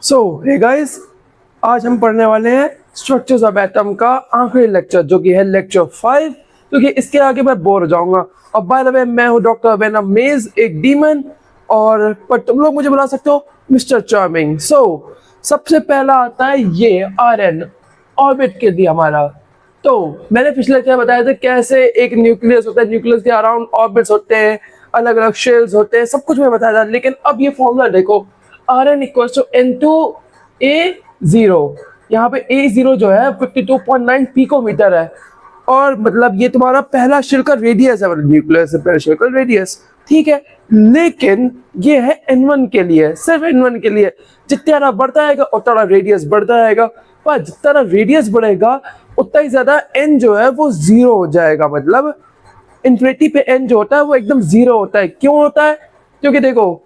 सो hey guys, आज हम पढ़ने वाले हैं स्ट्रक्चर्स ऑफ एटम का आखिरी लेक्चर, जो कि है लेक्चर 5, क्योंकि इसके आगे मैं बोर हो जाऊंगा। और बाय द वे, मैं हूं डॉक्टर वेनम मेज, एक डीमन, और पर तुम लोग मुझे बुला सकते हो मिस्टर चार्मिंग। सो सबसे पहला आता है ये आरएन, ऑर्बिट के लिए हमारा। तो मैंने पिछले लेक्चर बताया था कैसे एक न्यूक्लियस होता है, न्यूक्लियस के अराउंड ऑर्बिट्स होते हैं, अलग अलग शेल्स होते हैं, सब कुछ मैं बताया था। लेकिन अब ये फॉर्मूला देखो, Rn इक्वल टू N2A0। यहाँ पे A0 जो है 52.9 पिकोमीटर है, और मतलब ये तुम्हारा पहला शेल का रेडियस है, मतलब न्यूक्लियस से पहले शेल का रेडियस, ठीक है। लेकिन ये है N1 के लिए, सिर्फ N1 के लिए। जितना बढ़ता जाएगा उतना रेडियस बढ़ता जाएगा, पर जितना रेडियस बढ़ेगा उतना ही ज्यादा N जो है वो 0 हो जाएगा। मतलब इन्फिनिटी पे N जो होता है वो एकदम 0 होता है। क्यों होता है? क्योंकि देखो,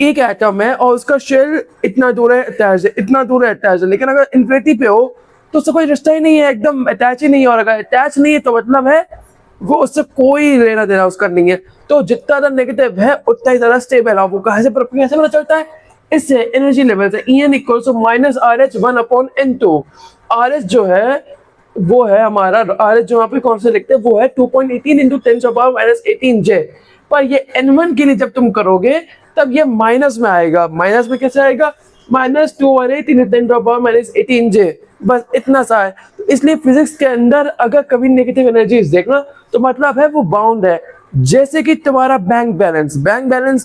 एक एटम है और उसका शेल इतना दूर है अटैच है, इतना दूर है अटैच है, लेकिन अगर इन्फिनिटी पे हो तो उससे कोई रिश्ता ही नहीं है, एकदम अटैच ही नहीं है। और अगर अटैच नहीं है तो मतलब है वो उससे कोई लेना देना उसका नहीं है। तो जितना ज्यादा नेगेटिव है उतना ही ज्यादा स्टेबल है। वो कैसे पता चलता है? इससे एनर्जी लेवल से En equal to minus RH1/N2। RH जो है वो है हमारा, RH जो यहाँ पे कौन से लिखते हैं वो है 2.18 इंटू 10⁻⁻18J। पर ये N1 के लिए जब तुम करोगे तब ये माइनस में आएगा। माइनस में कैसे आएगा? -218 इंटू 10⁻⁻18J। बस इतना सा है। तो इसलिए फिजिक्स के अंदर अगर कभी नेगेटिव एनर्जीज देखना तो मतलब है वो बाउंड है। जैसे कि तुम्हारा बैंक बैलेंस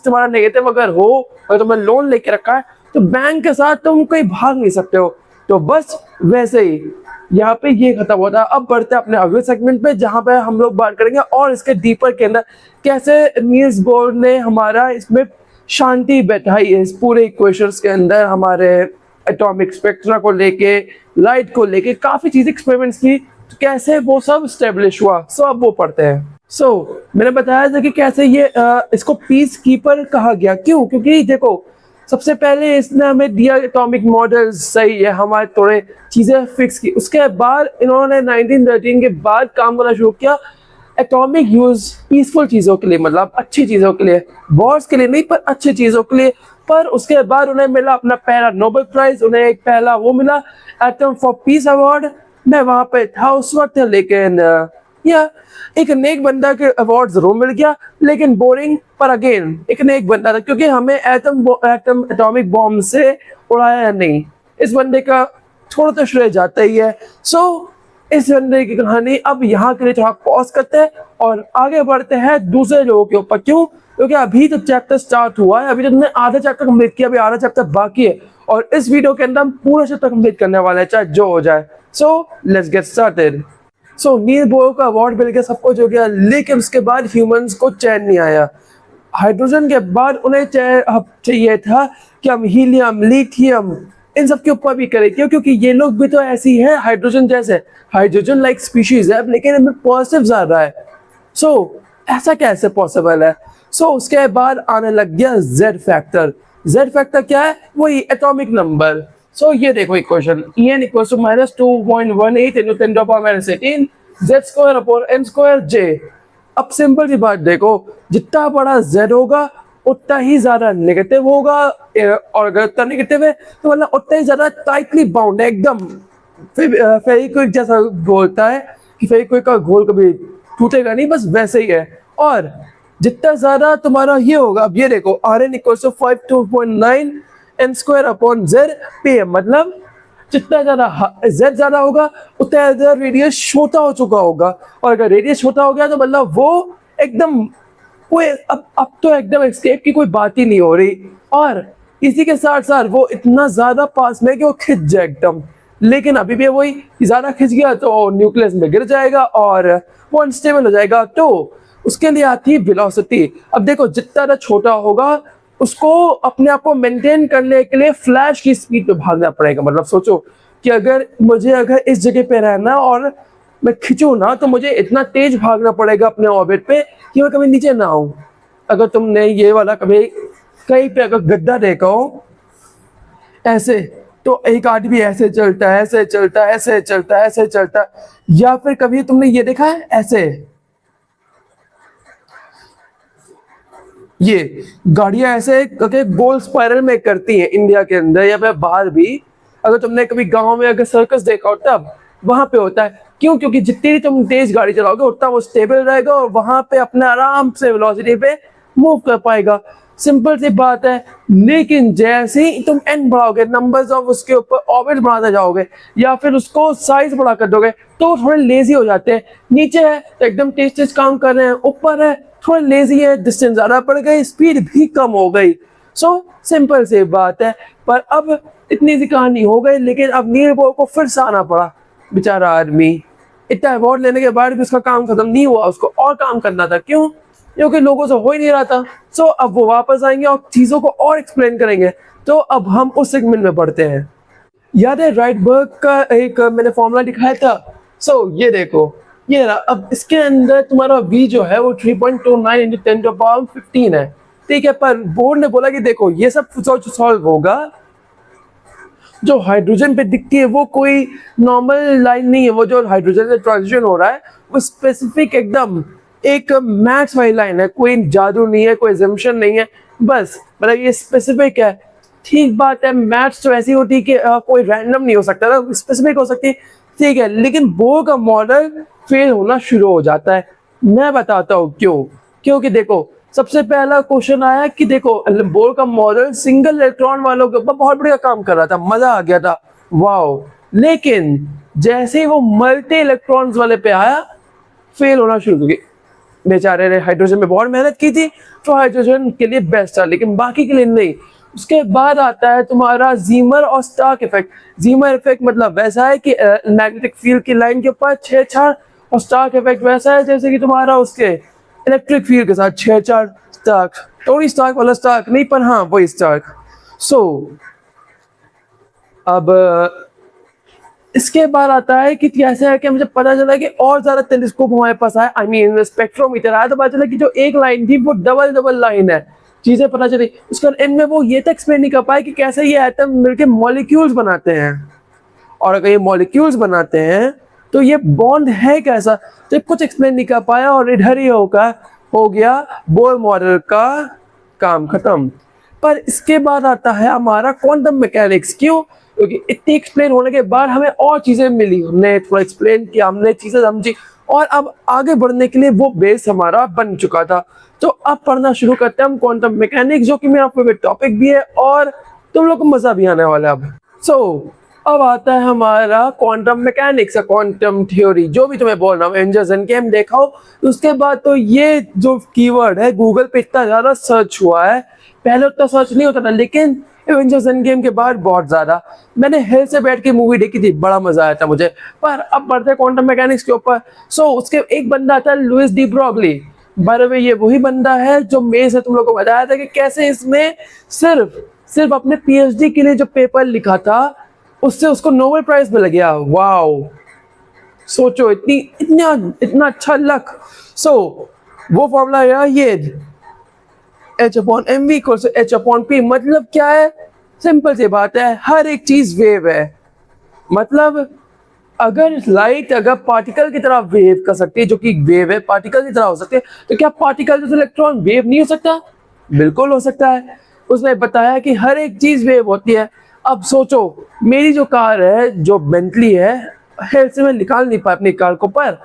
तुम्हारा नेगेटिव अगर हो, अगर तुमने लोन लेके रखा है तो बैंक के साथ तुम कहीं भाग नहीं सकते हो। तो बस वैसे ही यहाँ पे ये खत्म होता है। अब बढ़ते हैं अपने अगले सेगमेंट पे, जहाँ पे हम लोग बात करेंगे और इसके डीपर के अंदर कैसे नील्स बोर ने हमारा इसमें शांति बैठाई है इस पूरे इक्वेशंस के अंदर। हमारे एटॉमिक स्पेक्ट्रा को लेके, लाइट को लेके काफी चीजें एक्सपेरिमेंट्स की, तो कैसे वो सब स्टेब्लिश हुआ। सो अब वो पढ़ते हैं। मैंने बताया था कि कैसे ये इसको पीस कीपर कहा गया। क्यों? क्योंकि देखो, सबसे पहले इसने हमें दिया एटॉमिक मॉडल, सही है, हमारे थोड़े चीजें फिक्स की। उसके बाद इन्होंने 1913 के बाद काम करना शुरू किया एटॉमिक यूज पीसफुल चीजों के लिए, मतलब अच्छी चीजों के लिए, वॉर्स के लिए नहीं पर अच्छी चीजों के लिए। पर उसके बाद उन्हें मिला अपना पहला नोबेल प्राइज, उन्हें एक पहला वो मिला एटम फॉर पीस अवार्ड। मैं वहां पे था उस वक्त, लेकिन या एक नेक बंदा के अवार्ड जरूर मिल गया, लेकिन बोरिंग। पर अगेन एक नेक बंदा था, क्योंकि हमें एटॉमिक बॉम्ब से उड़ाया नहीं। इस बंदे का थोड़ा तो श्रेय जाता ही है। इस बंदे की कहानी अब यहाँ के लिए थोड़ा पॉज करते हैं और आगे बढ़ते हैं दूसरे लोगों के ऊपर। क्यों? क्योंकि अभी तो चैप्टर स्टार्ट हुआ है, अभी तो तुमने आधा चैप्टर कंप्लीट किया, अभी आधा चैप्टर बाकी है, और इस वीडियो के अंदर हम पूरा चैप्टर कंप्लीट करने वाले हैं, चाहे जो हो जाए। Let's get started. Niels Bohr का अवार्ड मिल गया, सब कुछ हो गया, लेकिन उसके बाद ह्यूमंस को चैन नहीं आया। हाइड्रोजन के बाद उन्हें चाहिए था कि हम हीलियम, लिथियम, इन सब के ऊपर भी करें। क्यों? क्योंकि ये लोग भी तो ऐसी है हाइड्रोजन जैसे, हाइड्रोजन लाइक स्पीशीज है, लेकिन इनमें पॉजिटिव ज्यादा है। ऐसा कैसे पॉसिबल है? उसके बाद आने लग गया जेड फैक्टर। जेड फैक्टर क्या है? वही एटॉमिक नंबर। ये देखो equation, En equals to -2.18 into 10⁻⁻18 Z²/N²J। अब सिंपल सी बात देखो, जितना बड़ा Z होगा उतना ही ज्यादा नेगेटिव होगा, और अगर उतना नेगेटिव है तो मतलब उतना ही ज्यादा टाइटली बाउंड है, एकदम फेविक्विक जैसा बोलता है कि फेविक्विक का घोल कभी टूटेगा नहीं, बस वैसे ही है। और जितना ज्यादा तुम्हारा ये होगा, अब ये देखो Rn इक्वल्स टू 52.9 N²/Z मतलब जितना ज्यादा Z ज्यादा होगा उतना ज्यादा रेडियस छोटा हो चुका होगा, और अगर रेडियस छोटा हो गया तो मतलब वो एकदम कोई अब तो एकदम एस्केप की कोई बात ही नहीं हो रही। और इसी के साथ साथ वो इतना ज्यादा पास में कि वो खिंच जाए एकदम। लेकिन अभी भी वही, ज्यादा खिंच गया तो न्यूक्लियस में गिर जाएगा और वो अनस्टेबल हो जाएगा। तो उसके लिए आती है वेलोसिटी। अब देखो, जितना ज्यादा छोटा होगा उसको अपने आप को मेंटेन करने के लिए फ्लैश की स्पीड पे भागना पड़ेगा। मतलब सोचो कि अगर इस जगह पे रहना और मैं खिंचू ना, तो मुझे इतना तेज भागना पड़ेगा अपने ऑर्बिट पे कि मैं कभी नीचे ना आऊं। अगर तुमने ये वाला कभी कहीं पे अगर गड्ढा देखा हो ऐसे, तो एक आदमी ऐसे चलता है, ऐसे चलता है, ऐसे चलता है, ऐसे चलता है। या फिर कभी तुमने ये देखा है ऐसे, ये गाड़ियां ऐसे करके गोल स्पाइरल में करती हैं इंडिया के अंदर या फिर बाहर भी। अगर तुमने कभी गांव में अगर सर्कस देखा हो तब वहां पे होता है। क्यों? क्योंकि जितनी भी तुम तेज गाड़ी चलाओगे उतना वो स्टेबल रहेगा और वहां पे अपने आराम से वेलोसिटी पे मूव कर पाएगा। सिंपल सी बात है। लेकिन जैसे ही तुम एन बढ़ाओगे, नंबर्स ऑफ उसके ऊपर ऑर्बिट बढ़ाते जाओगे या फिर उसको साइज बड़ा कर दोगे, तो थोड़े लेजी हो जाते हैं। नीचे है तो एकदम तेज तेज काम कर रहे हैं, ऊपर है थोड़ा लेजी है, डिस्टेंस ज्यादा पड़ गई, स्पीड भी कम हो गई। सो सिंपल सी बात है। पर अब इतनी सी कहानी हो गई, लेकिन अब नील बोर को फिर से आना पड़ा। बेचारा आदमी इतना अवार्ड लेने के बाद भी उसका काम खत्म नहीं हुआ, उसको और काम करना था। क्यों? क्योंकि लोगों से हो ही नहीं रहा था। सो अब वो वापस आएंगे और चीजों को और एक्सप्लेन करेंगे। तो अब हम उस सेगमेंट में बढ़ते हैं। याद है राइटबर्ग का एक मैंने फॉर्मूला दिखाया था? ये देखो, ये रहा। अब इसके अंदर तुम्हारा v जो है वो 3.29 इंटू 10 टू पावर 15 है। ठीक है, पर बोर्ड ने बोला कि देखो ये सब सॉल्व होगा। जो हाइड्रोजन पे दिखती है वो कोई नॉर्मल लाइन नहीं है, वो जो हाइड्रोजन से ट्रांजिशन हो रहा है वो स्पेसिफिक एकदम एक मैथ्स वाली लाइन है। कोई जादू नहीं है, कोई एजम्पशन नहीं है, बस मतलब ये स्पेसिफिक है। ठीक बात है, मैथ्स तो ऐसी होती है कि कोई रैंडम नहीं हो सकता ना, स्पेसिफिक हो सकती है। ठीक है, लेकिन बोर का मॉडल फेल होना शुरू हो जाता है। मैं बताता हूँ क्यों। क्योंकि देखो, सबसे पहला क्वेश्चन आया कि देखो बोर का मॉडल सिंगल इलेक्ट्रॉन वालों के ऊपर बहुत बढ़िया काम कर रहा था, मजा आ गया था, वाओ। लेकिन जैसे ही वो मल्टी इलेक्ट्रॉन्स वाले पे आया, फेल होना शुरू हो गया। बेचारे ने हाइड्रोजन में बहुत मेहनत की थी, तो हाइड्रोजन के लिए बेस्ट था, लेकिन बाकी के लिए नहीं। उसके बाद आता है तुम्हारा जीमर और स्टार्क इफेक्ट। जीमर इफेक्ट मतलब वैसा है कि मैग्नेटिक फील्ड की लाइन के ऊपर छेड़छाड़, और स्टार्क इफेक्ट वैसा है जैसे कि तुम्हारा उसके इलेक्ट्रिक फील्ड के साथ छेड़छाड़। स्टार्क, टोनी स्टार्क वाला स्टार्क नहीं, पर हाँ वही स्टार्क। अब इसके बाद आता है कि कैसे है कि मुझे पता चला कि और ज्यादा टेलीस्कोप हमारे पास आया, आई मीन स्पेक्ट्रोमीटर आया, तो पता चला कि जो एक लाइन थी वो डबल लाइन है। चीजें पता चली। उसके बाद इनमें वो ये तक एक्सप्लेन नहीं कर पाए कि कैसे ये एटम मिलके मॉलिक्यूल्स बनाते हैं, और अगर ये मॉलिक्यूल्स बनाते हैं तो ये बॉन्ड है कैसा, तो कुछ एक्सप्लेन नहीं कर पाया, और इधर ही हो गया बोर मॉडल का काम खत्म। पर इसके बाद आता है हमारा क्वांटम मैकेनिक्स। क्यों? क्योंकि इतनी एक्सप्लेन होने के बाद हमें और चीजें मिली, हमने थोड़ा एक्सप्लेन किया, हमने चीजें समझी, और अब आगे बढ़ने के लिए वो बेस हमारा बन चुका था। तो अब पढ़ना शुरू करते हैं हम क्वांटम मैकेनिक्स, जो कि मेरा फेवरेट टॉपिक भी है और तुम लोग को मजा भी आने वाला है अब। अब आता है हमारा क्वांटम मैकेनिक्स, क्वांटम थ्योरी, जो भी तुम्हें बोल रहा हूँ। एवेंजर्स एंड गेम देखा हो, उसके बाद तो ये जो कीवर्ड है गूगल पे इतना ज्यादा सर्च हुआ है, पहले उतना सर्च नहीं होता था, लेकिन एवेंजर्स एंड गेम के बाद बहुत ज्यादा। मैंने हिल से बैठ के मूवी देखी थी, बड़ा मजा आया था मुझे। पर अब बढ़ते हैं क्वांटम मैकेनिक्स के ऊपर। उसके एक बंदा था Louis de Broglie. By the way ये वही बंदा है जो मेज से तुम लोग को बताया था कि कैसे इसमें सिर्फ अपने पीएचडी के लिए जो पेपर लिखा था उससे उसको नोबेल प्राइज मिल गया। वाओ, सोचो इतना अच्छा लक। वो फॉर्मूला है ये H/mv = H/p। मतलब क्या है? सिंपल सी बात है, हर एक चीज वेव है। मतलब अगर लाइट अगर पार्टिकल की तरह वेव कर सकती है, जो कि वेव है, पार्टिकल की तरह हो सकती है, तो क्या पार्टिकल जैसे इलेक्ट्रॉन वेव नहीं हो सकता? बिल्कुल हो सकता है। उसने बताया कि हर एक चीज वेव होती है। अब सोचो, मेरी जो कार है, जो बेंटली है, हेल से मैं निकाल नहीं पाया अपनी कार को, पर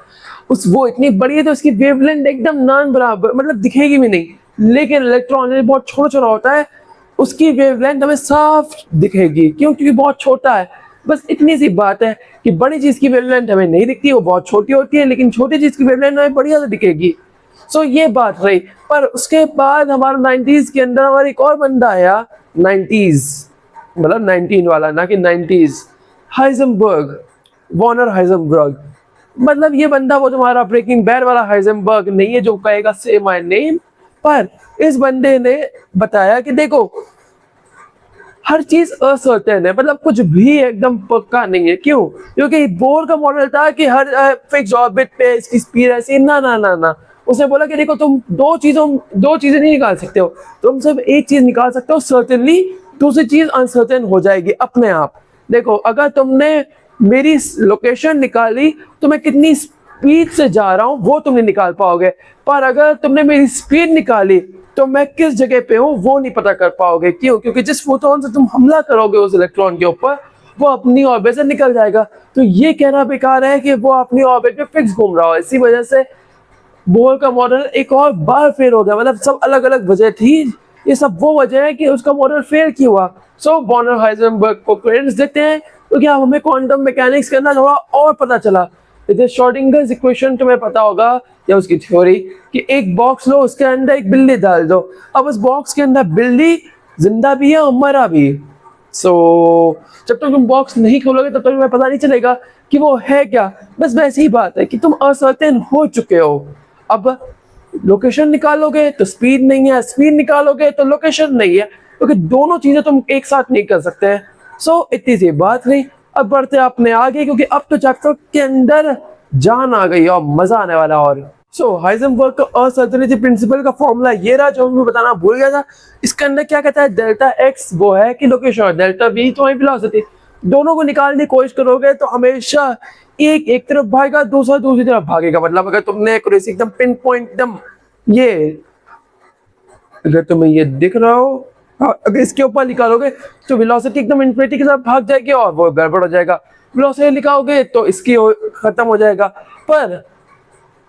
वो इतनी बड़ी है तो उसकी वेवलेंथ एकदम नान बराबर, मतलब दिखेगी भी नहीं। लेकिन इलेक्ट्रॉन बहुत छोटा छोटा होता है, उसकी वेवलेंथ हमें साफ दिखेगी। क्यों? क्योंकि बहुत छोटा है। बस इतनी सी बात है कि बड़ी चीज की वेवलेंथ हमें नहीं दिखती, वो बहुत छोटी होती है, लेकिन छोटी चीज की वेवलेंथ हमें बढ़िया से दिखेगी। ये बात रही। पर उसके बाद हमारा 90s के अंदर हमारा एक और बंदा आया, 90s मतलब 19 वाला, ना कि 90s, हाइजेनबर्ग, वर्नर हाइजेनबर्ग। मतलब ये बंदा वो तुम्हारा ब्रेकिंग बैड वाला हाइजेनबर्ग नहीं है जो कहेगा से माय नेम। पर इस बंदे ने बताया कि देखो, हर चीज असर्टेन है, मतलब कुछ भी एकदम पक्का नहीं है। क्यों? क्योंकि बोर का मॉडल था कि हर फिक्स ऑर्बिट पे इसकी स्पीड ऐसी, ना। उसने बोला कि देखो, तुम दो चीजें नहीं निकाल सकते हो, तुम सिर्फ एक चीज निकाल सकते हो सर्टेनली, दूसरी चीज अनसर्टेन हो जाएगी अपने आप। देखो, अगर तुमने मेरी लोकेशन निकाली तो मैं कितनी स्पीड से जा रहा हूं वो तुम नहीं निकाल पाओगे, पर अगर तुमने मेरी स्पीड निकाली तो मैं किस जगह पे हूँ वो नहीं पता कर पाओगे। क्यों? क्योंकि जिस फोटोन से तुम हमला करोगे उस इलेक्ट्रॉन के ऊपर, वो अपनी ऑर्बिट से निकल जाएगा। तो ये कहना बेकार है कि वो अपनी ऑर्बिट में फिक्स घूम रहा हो। इसी वजह से बोर का मॉडल एक और बार फेल हो गया। मतलब सब अलग अलग वजह थी, ये सब वो वजह है कि उसका मॉडल फेल क्यों हुआ। सो बॉर्नर हाइजेनबर्ग को क्रेडिट्स देते हैं, तो क्या हमें क्वांटम मैकेनिक्स के अंदर थोड़ा और पता चला। जैसे श्रोडिंगर्स इक्वेशन तुम्हें पता होगा, या उसकी थ्योरी, कि एक बॉक्स लो, उसके अंदर एक बिल्ली डाल दो। अब उस बॉक्स के अंदर बिल्ली जिंदा भी है और मरा भी। जब तक तुम बॉक्स नहीं खोलोगे तब तक तुम्हें पता नहीं चलेगा कि वो है क्या। बस वैसी ही बात है कि तुम असर्टेन हो चुके हो। अब लोकेशन निकालोगे तो स्पीड नहीं है, स्पीड निकालोगे तो लोकेशन नहीं है, क्योंकि दोनों चीजें तुम एक साथ नहीं कर सकते हैं। इतनी सी बात नहीं। अब बढ़ते अपने आगे, क्योंकि अब तो चैप्टर के अंदर जान आ गई और मजा आने वाला। और हाइजेनबर्ग का असर्टेनिटी प्रिंसिपल का फॉर्मूला ये रहा, जो मैं बताना भूल गया था। इसके अंदर क्या कहता है, डेल्टा एक्स वो है कि लोकेशन, और डेल्टा वी तुम्हारी वेलोसिटी। दोनों को निकालने की कोशिश करोगे तो हमेशा एक तरफ भागेगा, दूसरा दूसरी तरफ भागेगा। मतलब अगर तुमने एक्यूरेसी एकदम पिन पॉइंट एकदम, ये अगर तुम्हें ये दिख रहा हो, अगर इसके ऊपर निकालोगे तो वेलोसिटी एकदम इन्फिनिटी की तरफ भाग जाएगी और वो गड़बड़ हो जाएगा। वेलोसिटी निकालोगे तो इसकी खत्म हो जाएगा। पर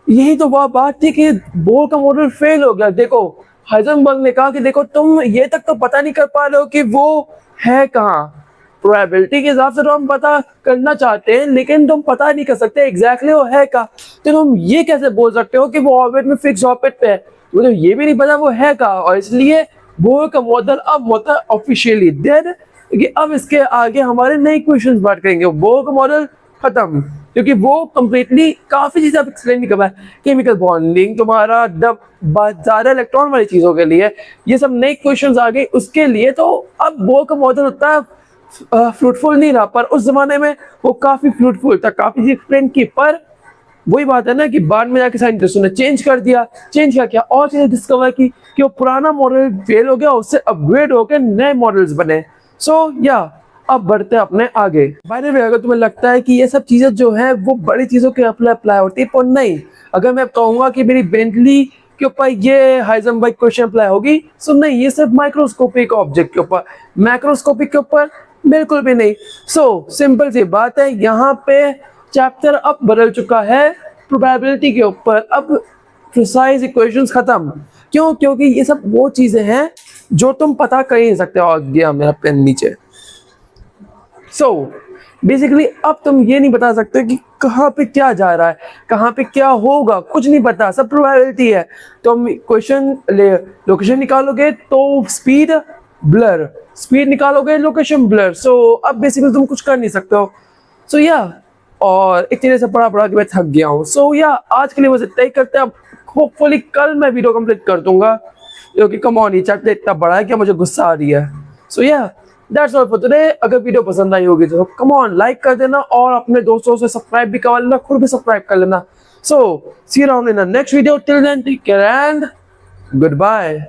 यही तो वह बात थी कि बोर का मॉडल फेल हो गया। देखो हाइजेनबर्ग ने कहा कि देखो तुम ये तक तो पता नहीं कर पा रहे हो कि वो है कहाँ। प्रोबेबिलिटी के हिसाब से तो हम पता करना चाहते हैं, लेकिन तुम पता नहीं कर सकते एग्जैक्टली वो है कहाँ। तो तुम ये कैसे बोल सकते हो कि वो ऑर्बिट में फिक्स ऑर्बिट पे है, मुझे ये भी नहीं पता वो है कहाँ। और इसलिए बोर का मॉडल अब होता है ऑफिशियली डेड, क्योंकि अब इसके आगे हमारे नए क्वेश्चंस बात करेंगे। बोर का मॉडल खत्म, क्योंकि वो कंप्लीटली काफी चीजें अब एक्सप्लेन नहीं कर पाया। केमिकल बॉन्डिंग तुम्हारा ज्यादा इलेक्ट्रॉन वाली चीजों के लिए ये सब नए क्वेश्चंस आ गए उसके लिए। तो अब बोर का मॉडल उतना फ्रूटफुल नहीं रहा, पर उस जमाने में वो काफी फ्रूटफुल था, काफी चीज एक्सप्लेन की। पर वही बात है ना कि बाद में जाके साइंटिस्टों ने चेंज कर दिया। चेंज क्या और चीजें डिस्कवर की कि वो पुराना मॉडल फेल हो गया, उससे अपग्रेड होकर नए मॉडल्स बने। अब बढ़ते हैं अपने आगे। बाय द वे, अगर तुम्हें लगता है कि ये सब चीजें जो है वो बड़ी चीजों के अप्लाई होती है, पर नहीं। अगर मैं कहूंगा कि मेरी बेंटली के ऊपर ये हाइजेनबर्ग क्वेश्चन अप्लाई होगी, सो नहीं, ये सिर्फ माइक्रोस्कोपिक ऑब्जेक्ट के ऊपर, मैक्रोस्कोपिक के ऊपर बिल्कुल भी नहीं। सिंपल सी बात है, यहाँ पे चैप्टर अब बदल चुका है प्रोबेबिलिटी के ऊपर। अब प्रिसाइज इक्वेशंस खत्म। क्यों? क्योंकि ये सब वो चीजें हैं जो तुम पता कर ही नहीं सकते। और गया मेरा पेन नीचे। बेसिकली अब तुम ये नहीं बता सकते कि कहाँ पे क्या जा रहा है, कहाँ पे क्या होगा, कुछ नहीं पता, सब प्रोबेबिलिटी है। तुम क्वेश्चन लोकेशन निकालोगे तो स्पीड ब्लर, स्पीड निकालोगे लोकेशन ब्लर। अब बेसिकली तुम कुछ कर नहीं सकते हो। और एक तरह से पढ़ा के मैं थक गया हूँ। आज के लिए बस इतना ही करते हैं। अब होपफुली कल मैं वीडियो कंप्लीट कर दूंगा, क्योंकि कम ऑन, ये चैप्टर इतना बड़ा है कि मुझे गुस्सा आ रही है। That's all for today. अगर वीडियो पसंद आई होगी तो कम ऑन लाइक कर देना, और अपने दोस्तों से सब्सक्राइब भी करवा लेना, खुद भी सब्सक्राइब कर लेना। See you around in the next video. Till then take care and good bye.